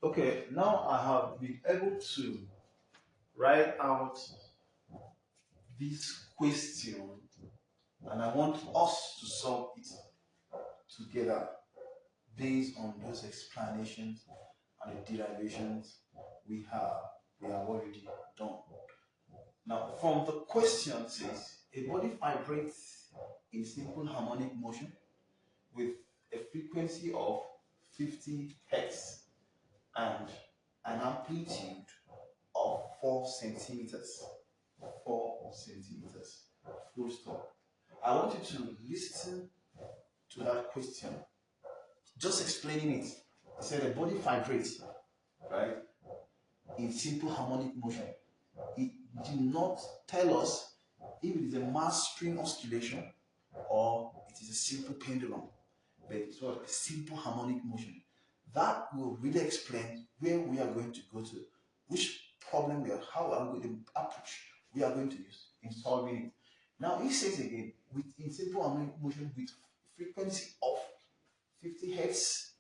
Okay, now I have been able to write out this question and I want us to solve it together based on those explanations and the derivations we have already done. Now, from the question says a body vibrates in simple harmonic motion with a frequency of 50 hertz and an amplitude of 4 centimeters. 4 centimeters. Full stop. I want you to listen to that question. Just explaining it. I said a body vibrates, right? In simple harmonic motion. It did not tell us if it is a mass spring oscillation or it is a simple pendulum, but it's what a simple harmonic motion. That will really explain where we are going to go to, which problem we are, how are we going to approach we are going to use in solving it. Now it says again, in simple harmonic motion with frequency of 50 hertz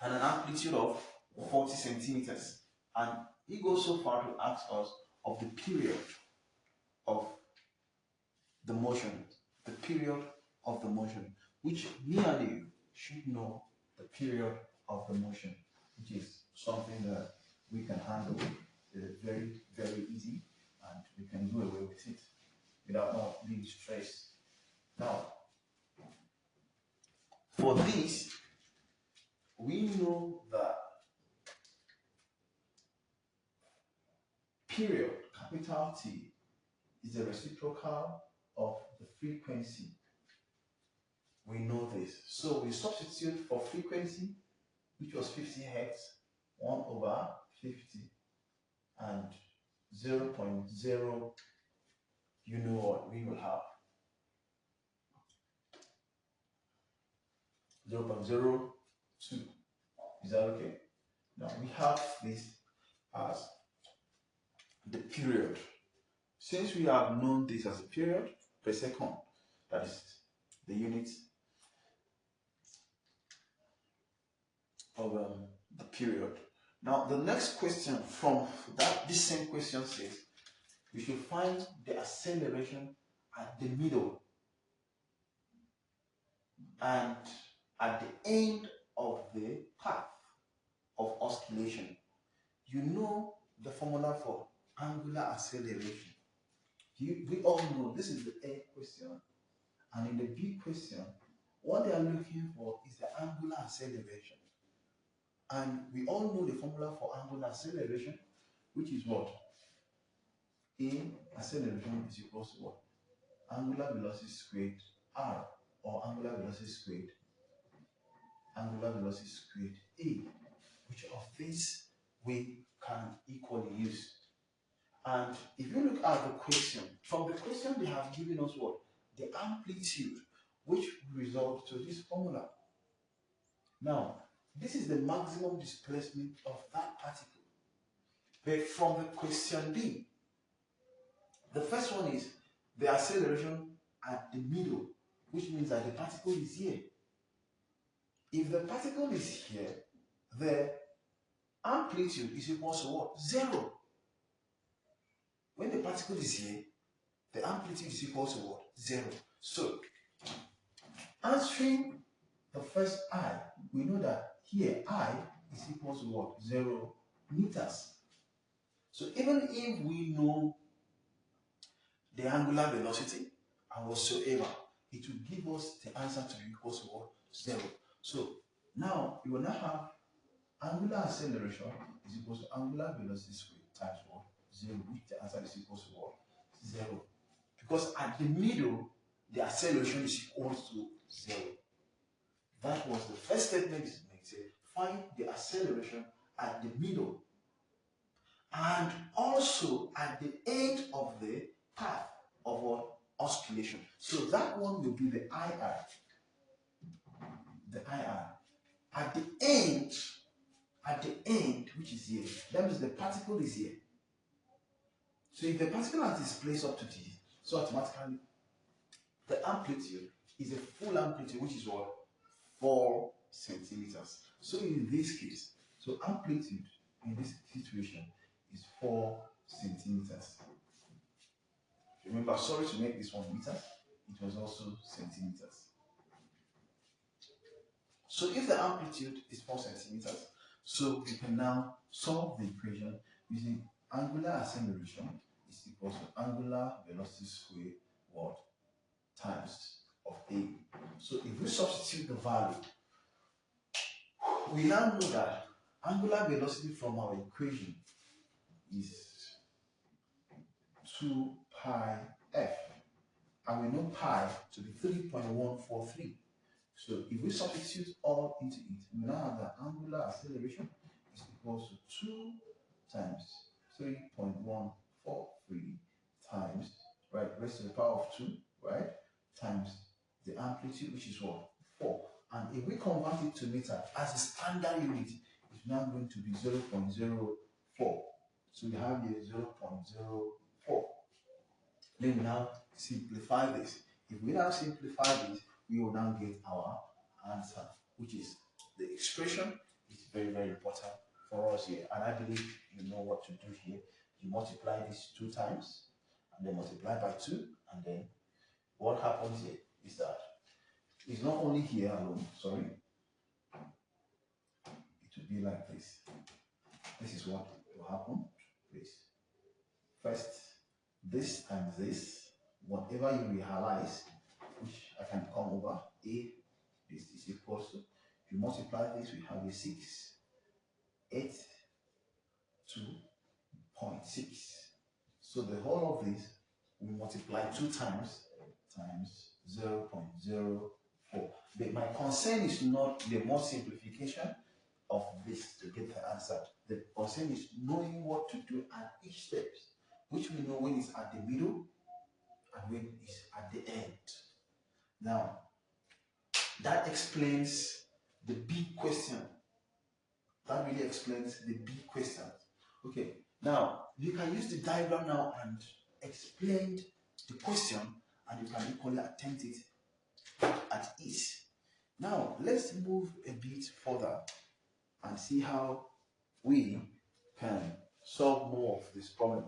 and an amplitude of 40 centimeters. And he goes so far to ask us of the period of the motion, which me and you should know the period of the motion, which is something that we can handle very, very easy, and we can do away with it without not being stressed. Now, for this, we know that period, capital T, is the reciprocal of the frequency. We know this. So we substitute for frequency, which was 50 hertz, 1 over 50, and 0.0, you know what we will have. 0.02. Is that okay? Now we have this as the period. Since we have known this as a period per second, that is the unit of the period. Now the next question from that, this same question says we should find the acceleration at the middle and at the end of the path of oscillation. You know the formula for angular acceleration. We all know this is the A question, and in the B question, what they are looking for is the angular acceleration. And we all know the formula for angular acceleration, which is what? A acceleration is equal to what? Angular velocity squared R, or angular velocity squared A. Which of these we can equally use? And if you look at the question, from the question they have given us what? The amplitude, which will result to this formula. Now, this is the maximum displacement of that particle. But from the question B, the first one is the acceleration at the middle, which means that the particle is here. If the particle is here, the amplitude is equal to what? 0. When the particle is here, the amplitude is equal to what? 0. So, answering the first I, we know that here I is equal to what? 0 meters. So even if we know the angular velocity and whatsoever, it will give us the answer to be equal to what? 0. So now you will now have angular acceleration is equal to angular velocity squared times what? 0, which the answer is equal to what? 0. Because at the middle, the acceleration is equal to 0. That was the first statement it makes. Find the acceleration at the middle and also at the end of the path of what? Oscillation. So that one will be the IR. The IR. At the end, which is here, that means the particle is here. So if the particle has its place up to T, so automatically the amplitude is a full amplitude, which is what? 4 centimeters. So in this case, So amplitude in this situation is 4 centimeters. Remember, sorry to make this one meters, it was also centimeters. So if the amplitude is 4 centimeters, so we can now solve the equation using angular acceleration is equal to angular velocity squared what times of a. So if we substitute the value, we now know that angular velocity from our equation is 2 pi f, and we know pi to be 3.143. So if we substitute all into it, we now have that angular acceleration is equal to 2 times 3.143 times, right, raised to the power of 2, right, times the amplitude, which is what? 4. And if we convert it to meter as a standard unit, it's now going to be 0.04. So we have here 0.04. Then we now simplify this. If we now simplify this, we will now get our answer, which is the expression is very, very important for us here. And I believe you know what to do here. You multiply this 2 times, and then multiply by 2, and then what happens here is that it's not only here alone, sorry. It will be like this. This is what will happen, please. First, this times this, whatever you realize, which I can come over, a this is equal to, if you multiply this, we have a 682.6. So the whole of this we multiply 2 times 0.04. But my concern is not the more simplification of this to get the answer. The concern is knowing what to do at each step, which we know when it's at the middle and when it's at the end. Now, that explains the big question. That really explains the big question. Okay, now you can use the diagram now and explain the question, and you can equally attempt it at ease. Now, let's move a bit further and see how we can solve more of this problem.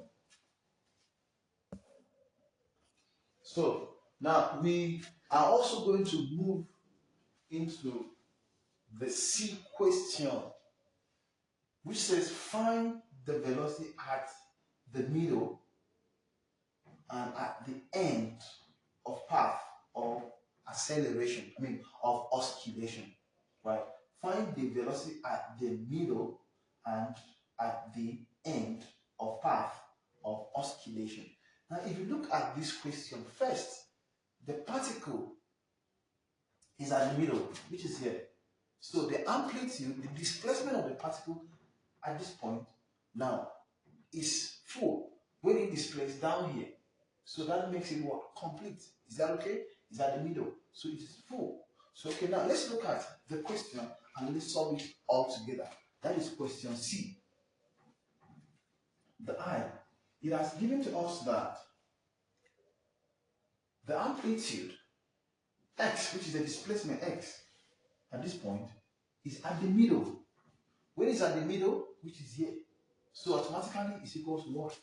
So, now we are also going to move into the C question, which says find the velocity at the middle and at the end of path of acceleration, of oscillation, right? Find the velocity at the middle and at the end of path of oscillation. Now, if you look at this question first, the particle is at the middle, which is here. So the amplitude, the displacement of the particle at this point now is full when it displaces down here. So that makes it what? Complete. Is that okay? It's at the middle. So it is full. So okay, now let's look at the question and let's solve it all together. That is question C. The I. It has given to us that the amplitude x, which is the displacement x, at this point, is at the middle. When it's at the middle, which is here, so automatically it's equal to what?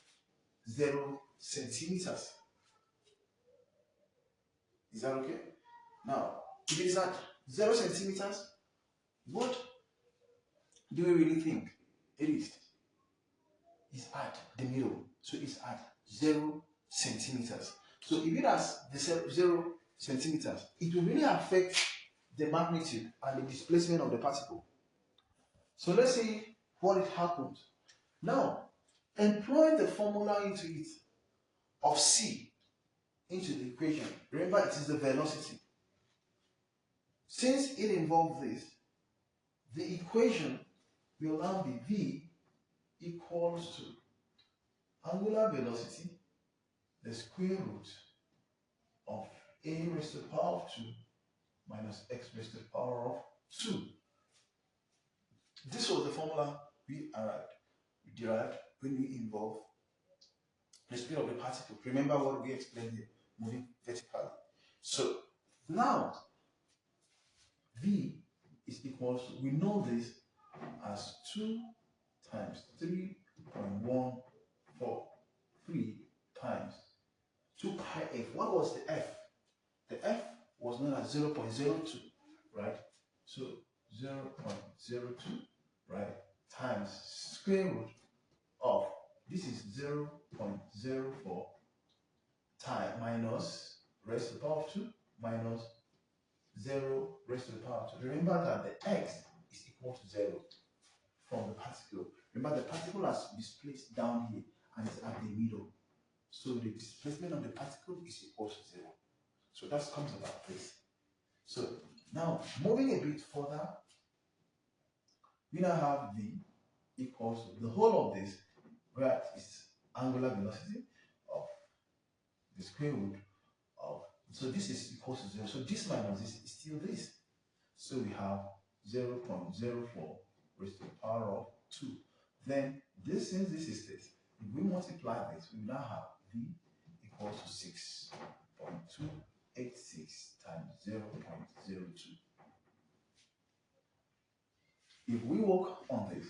0 centimeters. Is that okay? Now, if it is at 0 centimeters, what do we really think it is? It's at the middle. So it's at 0 centimeters. So if it has the 0 centimeters, it will really affect the magnitude and the displacement of the particle. So let's see what it happens. Now, employ the formula into it of C into the equation. Remember, it is the velocity. Since it involves this, the equation will now be V equals to angular velocity, the square root of a raised to the power of 2 minus x raised to the power of 2. This was the formula we derived when we involve the speed of the particle. Remember what we explained here, moving vertically. So now V is equal to, we know this as 2 times 3.143 times 2 pi f. What was the f? The f was known as 0.02, right? So 0.02, right, times square root of, this is 0.04 times minus raised to the power of 2 minus 0 raised to the power of 2. Remember that the x is equal to 0 from the particle. Remember the particle has displaced down here and it's at the middle. So the displacement of the particle is equal to 0. So that comes about this. So now moving a bit further, we now have v equals to the whole of this, where is angular velocity of the square root of, so this is equal to 0. So this minus this is still this. So we have 0.04 raised to the power of 2. Then this, since this is this, if we multiply this, we now have v equals to 6.286 times 0.02. If we work on this,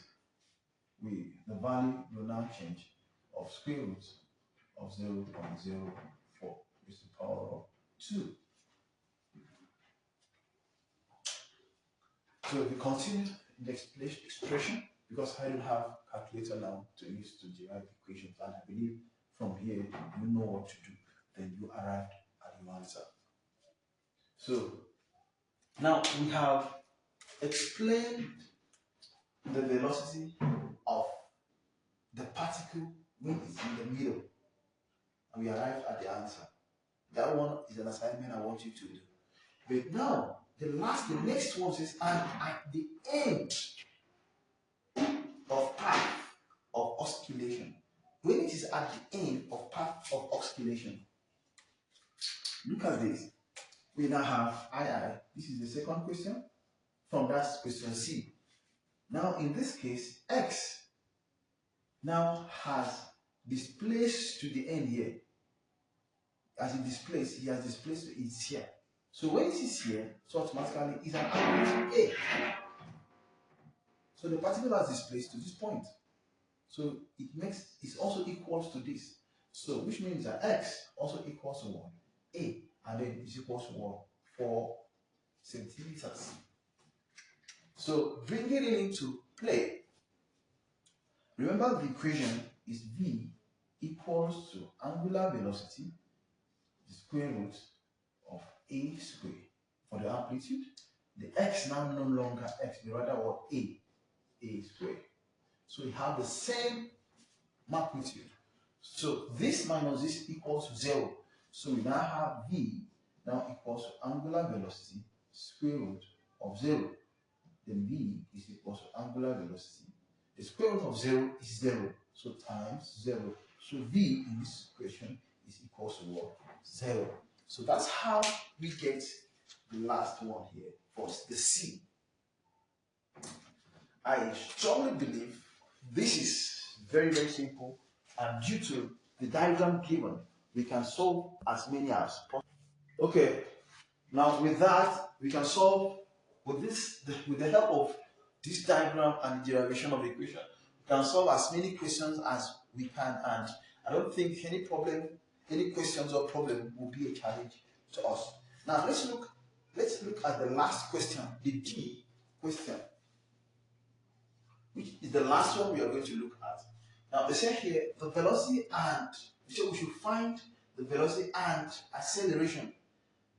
the value will now change of square root of 0.04 raised to the power of 2. So if we continue in the expression, because I don't have calculator now to use to derive equations, and I believe from here you know what to do, then you arrived at your answer. So now we have explained the velocity of the particle when it's in the middle, and we arrived at the answer. That one is an assignment I want you to do. But now the next one says, and at the end of path of oscillation. When it is at the end of path of oscillation, look at this. We now have II. This is the second question from that question C. Now in this case, X now has displaced to the end here. As it displaced, he has displaced to it's here. So when it is here, so automatically it's an angle A. So the particle has displaced to this point. So it's also equals to this. So which means that X also equals to 1. A, and then is equals to 1, 4 centimeters. So bringing it into play, remember the equation is V equals to angular velocity, the square root of A squared for the amplitude. The X now no longer X, but rather what? A squared. So we have the same magnitude. So this minus this equals to 0. So we now have V now equals to angular velocity square root of 0. Then V is equals to angular velocity. The square root of 0 is 0. So times 0. So V in this equation is equals to what? 0. So that's how we get the last one here for the C. I strongly believe this is very, very simple, and due to the diagram given, we can solve as many as possible. Okay, now with that, we can solve with the help of this diagram and the derivation of the equation. We can solve as many questions as we can, and I don't think any questions or problem will be a challenge to us. Now let's look at the last question, the D question, which is the last one we are going to look at. Now they say here the velocity, and so we should find the velocity and acceleration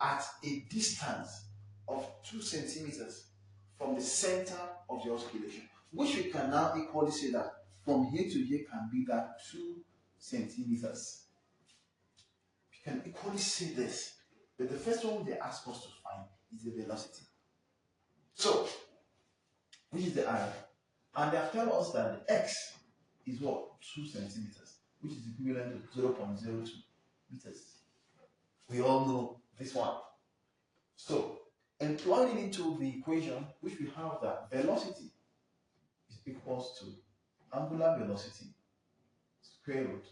at a distance of 2 centimeters from the center of the oscillation, which we can now equally say that from here to here can be that 2 centimeters. We can equally say this, but the first one they ask us to find is the velocity. So, which is the I, and they have told us that the X is what? 2 centimeters, which is equivalent to 0.02 meters. We all know this one. So, employing it into the equation, which we have that velocity is equals to angular velocity square root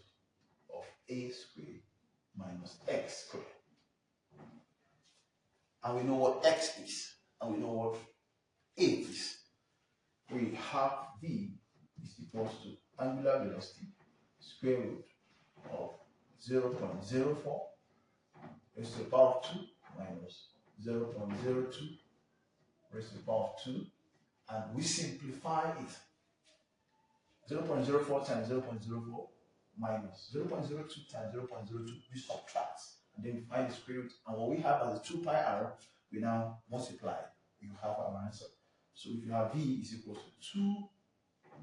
of A squared minus X squared. And we know what X is, and we know what A is. we have V is equals to angular velocity square root of 0.04 raised to the power of 2 minus 0.02 raised to the power of 2, and we simplify it. 0.04 times 0.04 minus 0.02 times 0.02, we subtract and then we find the square root, and what we have as a 2 pi r, we now multiply, you have our answer. So if you have V is equal to 2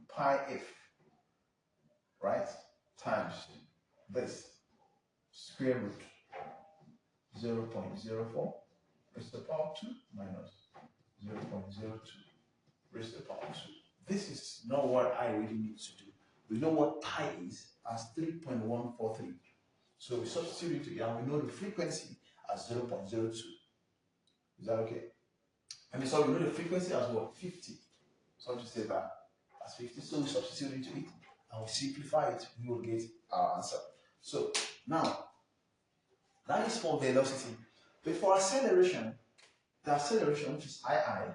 pi f, right, times this square root 0.04 raised to the power of 2 minus 0.02 raised to the power of 2. This is not what I really need to do. We know what pi is as 3.143. So we substitute it and we know the frequency as 0.02. Is that okay? And so we know the frequency as what? 50. So to say that as 50. So we substitute into it and we simplify it, we will get our answer. So now, that is for velocity. But for acceleration, the acceleration, which is II,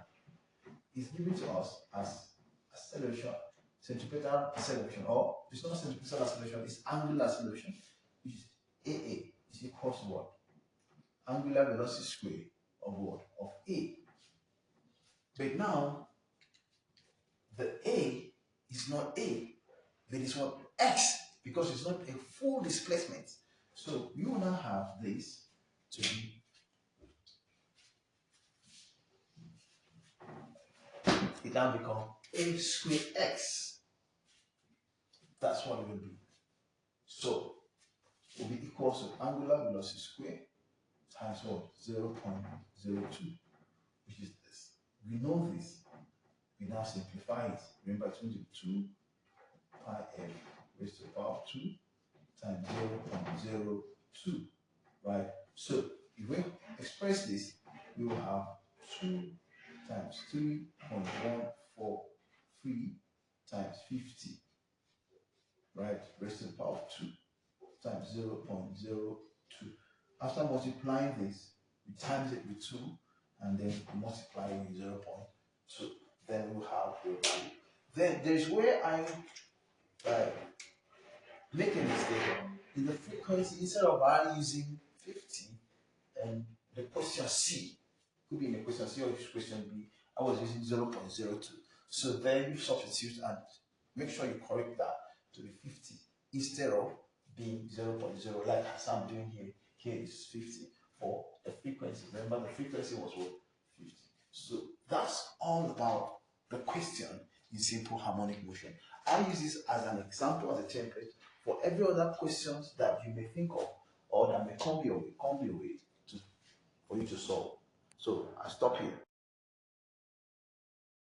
is given to us as acceleration, centripetal acceleration, or it's not centripetal acceleration, it's angular acceleration, which is AA is equal to what? Angular velocity square of what? Of A. But now, the A is not A, but it's what? X, because it's not a full displacement. So you will now have this to be it now become A square X. That's what it will be. So it will be equal to angular velocity square times what? 0.02, which is this. We know this. We now simplify it. Remember, it's going to be 2 pi f raised to the power of 2 times 0.02, right? So if we express this, we will have 2 times 3.143 times 50, right, raised to the power of 2 times 0.02. After multiplying this, we times it with 2 and then multiply it with 0.2. Then we'll have the value. Then there's where I make a mistake in the frequency. Instead of I using 50 and the question C, could be in the question C or question B, I was using 0.02. So then you substitute and make sure you correct that to be 50 instead of being 0.0 like as I'm doing here. Here is 50 for the frequency. Remember the frequency was what? 50. So that's all about the question in simple harmonic motion. I use this as an example, as a template for every other questions that you may think of or that may come your way to, for you to solve. So I stop here.